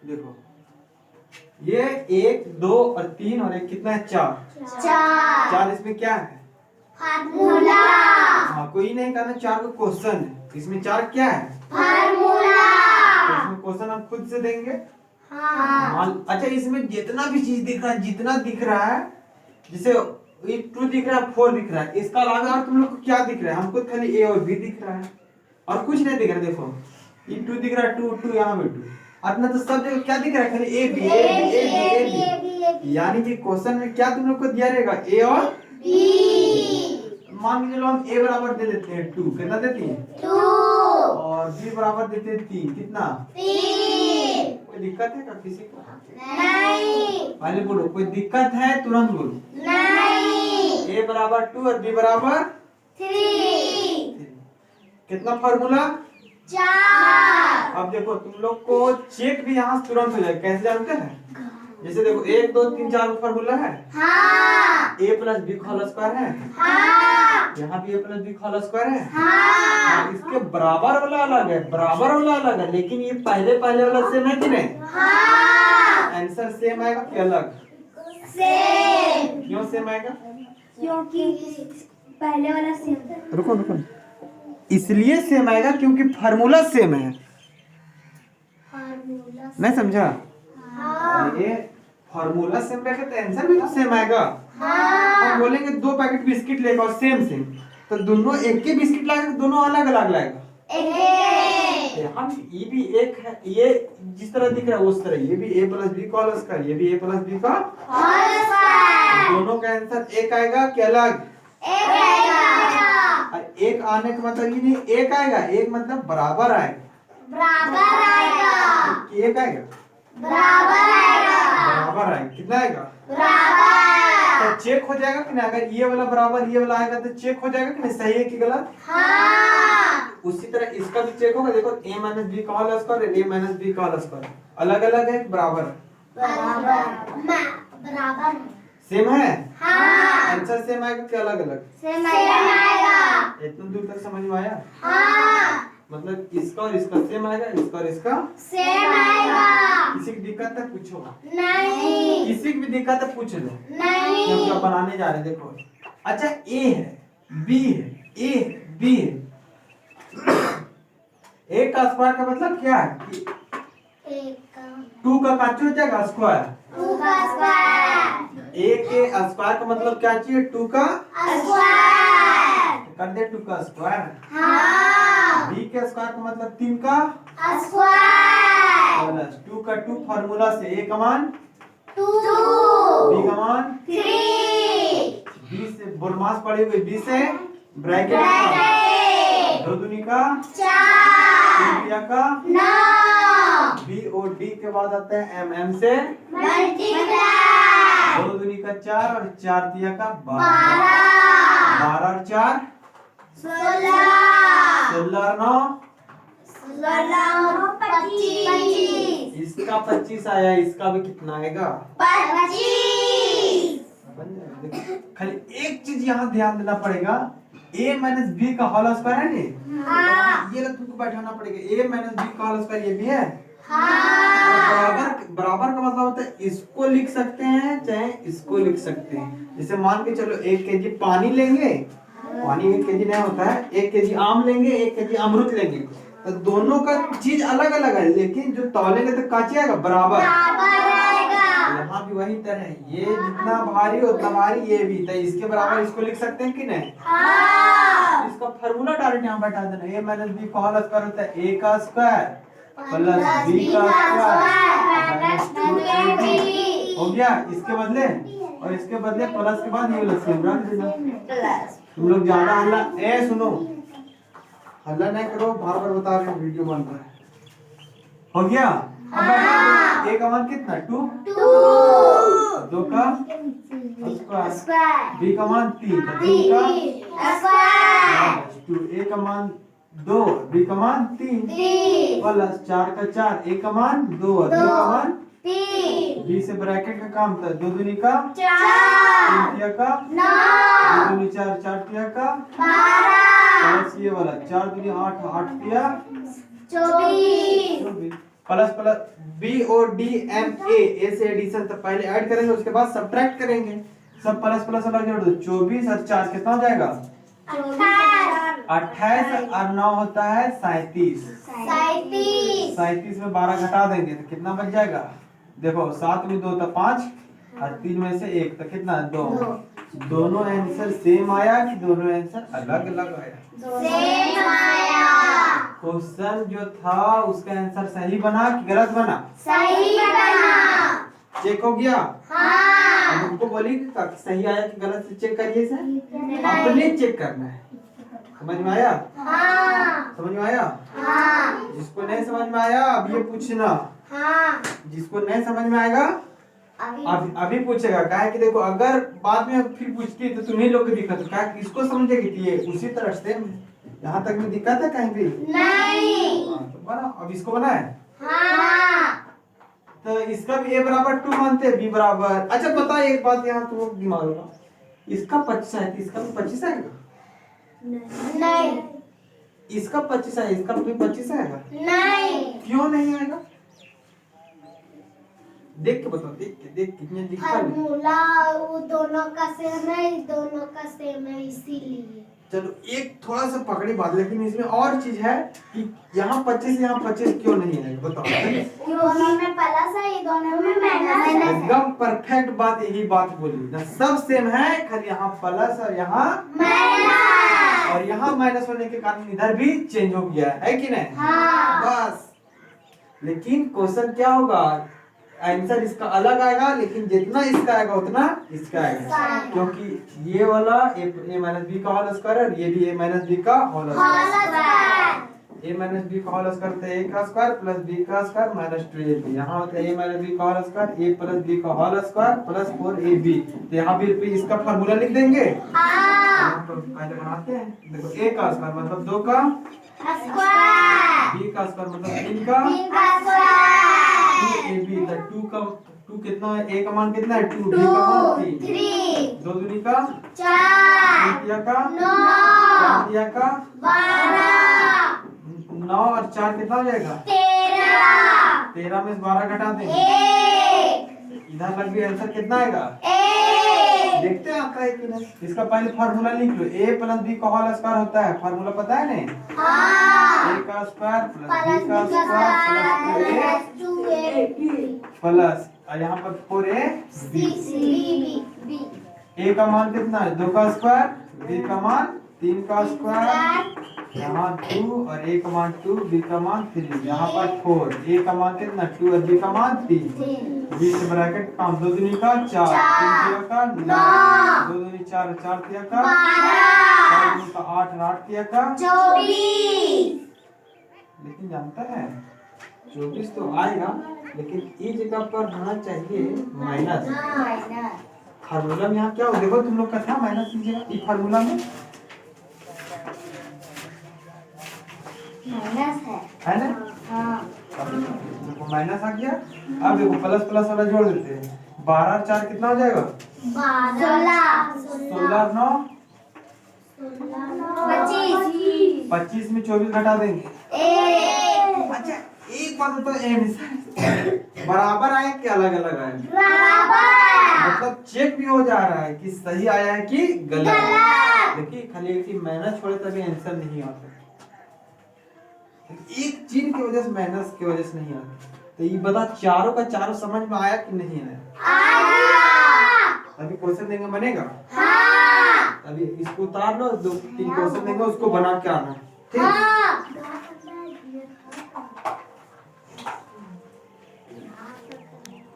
देखो ये 1 2 और 3 और 1 कितना है 4 4 इसमें क्या है फार्मूला। हाँ कोई नहीं करना 4 को क्वेश्चन है इसमें 4 क्या है फार्मूला। तो इसमें क्वेश्चन हम खुद से देंगे। हाँ। अच्छा इसमें जितना भी चीज दिख रहा है जितना दिख रहा है जैसे 2 दिख रहा है 4 दिख रहा है इसका अलावा और तुम लोग को क्या दिख रहा है हमको खाली ए और बी दिख रहा है और कुछ नहीं दिख रहा है। देखो ये 2 दिख रहा है 2 2 यहाँ पे 2 अपना तो सब जगह क्या दिख रहा है खाली ए बी ए बी यानी कि क्वेश्चन में क्या तुम लोग को दिया रहेगा ए और बी। मान के चलो हम ए बराबर दे देते हैं 2 कितना देती है 2 और बी बराबर देते हैं 3 कितना 3। कोई दिक्कत है क्या किसी को नहीं। पहले बोलो कोई दिक्कत है तुरंत बोलो नहीं। ए बराबर 2 और बी बराबर 3। कितना फार्मूला 4। अब देखो तुम लोग को चेक भी यहाँ से तुरंत हो जाएगा कैसे जानते हैं जैसे देखो 1 2 3 4 फार्मूला है हाँ। a plus b whole square है हाँ। यहाँ भी a plus b whole square है हाँ। इसके बराबर वाला अलग है बराबर वाला अलग है लेकिन ये पहले वाला सेम है कि नहीं हाँ। आंसर सेम आएगा कि अलग सेम। क्यों सेम आएगा क्योंकि पहले वाला सेम। रुको रुको इसलिए सेम आएगा क्योंकि फार्मूला सेम है फार्मूला। नहीं समझा हाँ। ये फार्मूला सेम रहेगा तो आंसर भी तो सेम आएगा। हाँ। हम बोलेंगे 2 पैकेट बिस्किट लेगा और सेम सेम तो दोनों एक ही बिस्किट लाएगा दोनों अलग अलग लाएगा एक। हम ये भी एक है ये जिस तरह दिख रहा है उस तरह ये भी a प्लस बी का होल स्क्वायर ये भी a प्लस बी का होल स्क्वायर। दोनों का आंसर एक आएगा कि अलग एक आएगा। और एक आने का मतलब ये नहीं एक आएगा एक मतलब बराबर आएगा बराबर आएगा। एक आएगा बराबर आएगा। बराबर आएगा कितना आएगा बराबर। तो चेक हो जाएगा कि नहीं अगर ये वाला बराबर ये वाला आएगा तो चेक हो जाएगा कि नहीं सही है कि गलत हाँ। उसी तरह इसका भी चेक होगा देखो a माइनस बी का whole square a minus b का होल स्क्वायर अलग अलग है बराबर बराबर सेम है हाँ। आंसर सेम आएगा कि अलग अलग सेम आएगा। इतना दूर तक समझ में आया हाँ। मतलब इसका और इसका सेम आएगा इसका और इसका सेम आएगा। किसी की दिक्कत है पूछो नहीं। किसी की भी दिक्कत है पूछ लो नहीं। हम क्या बनाने जा रहे हैं देखो अच्छा a है b है a b है एक का स्क्वायर का मतलब क्या है कि एक का 2 का काट हो जाएगा स्क्वायर 2 का स्क्वायर। a के स्क्वायर का मतलब क्या चाहिए 2 का स्क्वायर। कर दे 2 का स्क्वायर हाँ। b के स्क्वायर का मतलब 3 का स्क्वायर। प्लस 2 का 2 फार्मूला से a का मान 2 b का मान 3 b से बोलमास पड़ी हुई b से ब्रैकेट दो दूनी का 4 का 9 b और d के बाद आता है m से मल्टीप्लाई 2 दूनी का 4 और 4 दिया का 12 12 और 4 16 16 और 9 25 इसका 25 आया इसका भी कितना आएगा 25। खाली एक चीज यहाँ ध्यान देना पड़ेगा a माइनस बी का होल स्क्वायर है नहीं हाँ। ये तुमको बैठाना पड़ेगा a माइनस बी का होल स्क्वायर ये भी है हाँ। बराबर बराबर का मतलब होता है इसको लिख सकते हैं चाहे इसको लिख सकते हैं जैसे मान के चलो 1 केजी पानी लेंगे पानी 1 केजी नहीं होता है 1 केजी आम लेंगे 1 केजी अमरूद लेंगे तो दोनों का चीज अलग अलग है लेकिन जो तौलेंगे तो काची आएगा बराबर यहाँ भी वही तरह है ये जितना भारी उतना भारी ये भी तो इसके बराबर इसको लिख सकते हैं कि नहीं हाँ। इसका फार्मूला डायरेक्ट यहाँ बैठा देना a माइनस बी का होल स्क्वायर होता है a का स्क्वायर प्लस b का स्क्वायर हो गया इसके बदले और इसके बदले प्लस के बाद ये सेम रख देना तुम लोग ज्यादा हल्ला ए सुनो हल्ला नहीं करो बार बार बता रहे हैं वीडियो बन रहा है हो गया अब a का मान कितना 2 2 का स्क्वायर b का मान 3 का 2 a का मान 2 b का मान 3 प्लस 4 का 4 a का मान 2 और b का मान b से ब्रैकेट का काम था 2 दूनी का 3 का 9 2 दूनी 4 4 तिया का 12 प्लस ये वाला 4 दूनी 8, 8 तिया 24 plus plus B O D M A से एडिशन, तो पहले ऐड करेंगे उसके बाद सब्ट्रैक्ट करेंगे। सब प्लस प्लस अलग जोड़ दो, 24 और 4 कितना हो जाएगा 28 और 9 होता है 37। 37 में 12 घटा देंगे तो कितना बच जाएगा, देखो 7 में 2 तो 5 और 3 में से 1 तो कितना 2। दोनों आंसर सेम आया कि दोनों आंसर अलग अलग आया? सेम आया। क्वेश्चन जो था उसका आंसर सही बना कि गलत बना? सही बना। चेक हो गया? हाँ। अब उनको बोली कि सही आया कि गलत से चेक करिए सर, अपने चेक करना है। समझ में आया? हाँ। समझ में आया? हाँ। जिसको नहीं समझ में आया अब ये पूछना, हाँ। जिसको नहीं समझ में आएगा अभी पूछेगा। क्या है कि देखो अगर बाद में फिर पूछती तो तुम्हें लोग को दिक्कत, क्या किसको समझेगी कि ये उसी तरह से यहाँ तक में दिक्कत है कहीं भी नहीं। तो बना। अब इसको बना है हाँ। तो इसका भी a बराबर 2 मानते हैं, b बराबर, अच्छा पता है एक बात यहाँ तो दिमाग होगा, इसका 25 है तो इसका भी 25 आएगा? नहीं। इसका 25 है इसका भी 25 आएगा? नहीं। क्यों नहीं आएगा? देख के बताओ, देख के कितने लिखा है। फॉर्मूला वो दोनों का सेम है, दोनों का सेम है इसीलिए। चलो एक थोड़ा सा पकड़ी बात, लेकिन इसमें और चीज है कि यहाँ 25 यहाँ 25 क्यों नहीं आएगा बताओ? दोनों में प्लस है, ये दोनों में माइनस है। एकदम परफेक्ट बात, यही बात बोली ना, सब सेम है, खाली यहाँ प्लस और यहाँ माइनस, और यहाँ माइनस होने के कारण इधर भी चेंज हो गया है कि नहीं? हाँ। बस। लेकिन क्वेश्चन क्या होगा, आंसर इसका अलग आएगा, लेकिन जितना इसका आएगा उतना इसका आएगा, क्योंकि ये वाला a माइनस बी का होल स्क्वायर और ये भी a माइनस बी का whole square. a minus b का होल स्क्वायर तो a का स्क्वायर प्लस b का स्क्वायर माइनस 2ab, यहाँ होता है a माइनस बी का whole square a plus b का होल स्क्वायर प्लस 4ab। तो यहाँ भी इसका फार्मूला लिख देंगे, पहले बनाते हैं। देखो a का स्क्वायर मतलब 2 का स्क्वायर, b का स्क्वायर मतलब 3 का स्क्वायर, 2ab, तो 2 कितना है, a का मान कितना है 2, b का मान 3, 2 दूनी का 4, 3 तिया का 9, 4 तिया का 12, 9 और 4 कितना हो जाएगा 13, 13 में से 12 घटा देंगे, 1, इधर लग भी आंसर कितना आएगा 1। देखते हैं आता है कि नहीं। इसका पहले फार्मूला लिख लो, a प्लस b का होल स्क्वायर होता है, फार्मूला पता है नहीं? हाँ। a का स्क्वायर प्लस b का स्क्वायर प्लस 2a प्लस और यहाँ पर 4ab। a का मान कितना है 2 का स्क्वायर, b का मान 3 का स्क्वायर, यहाँ 2 और a का मान 2, b का मान 3, यहाँ पर 4, a का मान कितना 2 और b का मान 3, बीच ब्रैकेट काम 2 दूनी का 4, 3 तिया का 9, 2 दूनी 4, 4 तिया का 4 दूनी का 8 और 8 तिया का 24। लेकिन जानता है 24 तो आएगा, लेकिन ई जगह पर होना चाहिए माइनस। फार्मूला में यहाँ क्या हो, देखो तुम लोग का था माइनस कीजिएगा ई फार्मूला में माइनस है ना? हाँ। देखो माइनस आ गया। अब देखो प्लस प्लस वाला जोड़ देते हैं, 12 और 4 कितना हो जाएगा 16 9 25 में 24 घटा देंगे। अच्छा एक बात तो बराबर आए कि अलग अलग आए, मतलब चेक भी हो जा रहा है कि सही आया है कि गलत। देखिए खाली एक मेहनत छोड़े तभी आंसर नहीं आता, एक चीज की वजह से मेहनत की वजह से नहीं आता। तो ये बता चारों का चारों समझ में आया कि नहीं आया? अभी क्वेश्चन देंगे बनेगा, अभी इसको उतार लो, 2 3 क्वेश्चन देंगे उसको बना के आना, ठीक?